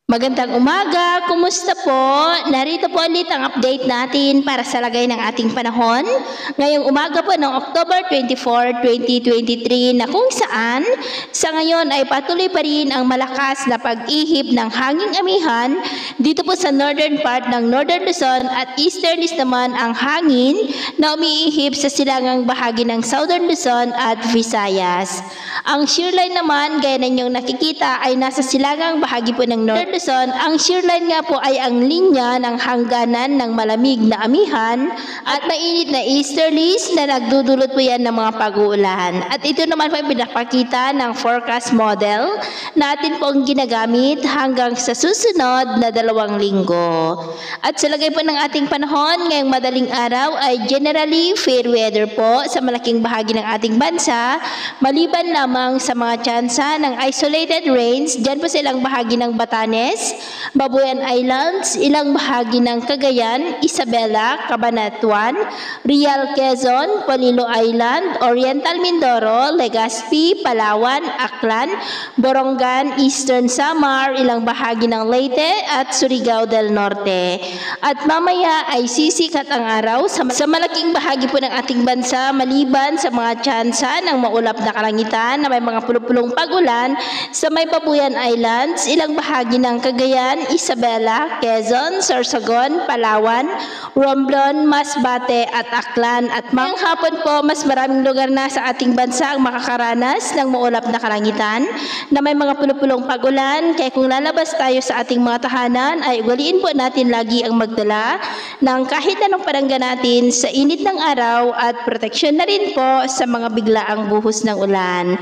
Magandang umaga, kumusta po? Narito po ulit ang update natin para sa lagay ng ating panahon. Ngayong umaga po ng October 24, 2023 na kung saan sa ngayon ay patuloy pa rin ang malakas na pag-ihip ng hanging amihan dito po sa northern part ng Northern Luzon at eastern is naman ang hangin na umiihip sa silangang bahagi ng Southern Luzon at Visayas. Ang shear line naman, gaya na inyong nakikita, ay nasa silangang bahagi po ng Northern Luzon. Ang shear line nga po ay ang linya ng hangganan ng malamig na amihan at mainit na easterlies na nagdudulot po yan ng mga pag-uulan. At ito naman po ay pinapakita ng forecast model natin po ang ginagamit hanggang sa susunod na 2 linggo. At sa lagay po ng ating panahon, ngayong madaling araw ay generally fair weather po sa malaking bahagi ng ating bansa, maliban lamang sa mga tsansa ng isolated rains dyan po sa ilang bahagi ng Batanes, Babuyan Islands, ilang bahagi ng Cagayan, Isabela, Cabanatuan, Real Quezon, Polillo Island, Oriental Mindoro, Legazpi, Palawan, Aklan, Borongan, Eastern Samar, ilang bahagi ng Leyte at Surigao del Norte. At mamaya ay sisikat ang araw sa malaking bahagi po ng ating bansa maliban sa mga tsansa ng maulap na kalangitan na may mga pulupulong pag-ulan sa may Babuyan Islands, ilang bahagi ng Cagayan, Isabela, Quezon, Sorsogon, Palawan, Romblon, Masbate at Aklan. At ngayong hapon po, mas maraming lugar na sa ating bansa ang makakaranas ng maulap na kalangitan na may mga pulupulong pag-ulan. Kaya kung lalabas tayo sa ating mga tahanan, ay ugaliin po natin lagi ang magdala ng kahit anong panangga natin sa init ng araw at proteksyon na rin po sa mga biglaang buhos ng ulan.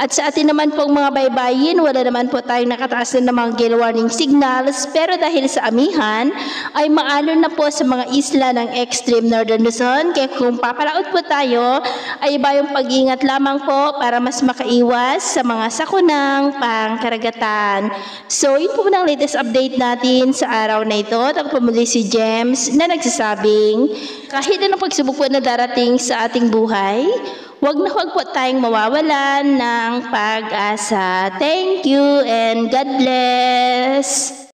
At sa atin naman pong mga baybayin, wala naman po tayong nakataas na mga gale warning signals, pero dahil sa amihan ay maalon na po sa mga isla ng extreme Northern Luzon. Kaya kung papalaot po tayo ay iba yung pag-iingat lamang po para mas makaiwas sa mga sakunang pangkaragatan. So yun po ang latest update natin sa araw na ito. Ako po muli si James na nagsasabing kahit anong pagsubok po na darating sa ating buhay, huwag po tayong mawawalan ng pag-asa. Thank you and God bless!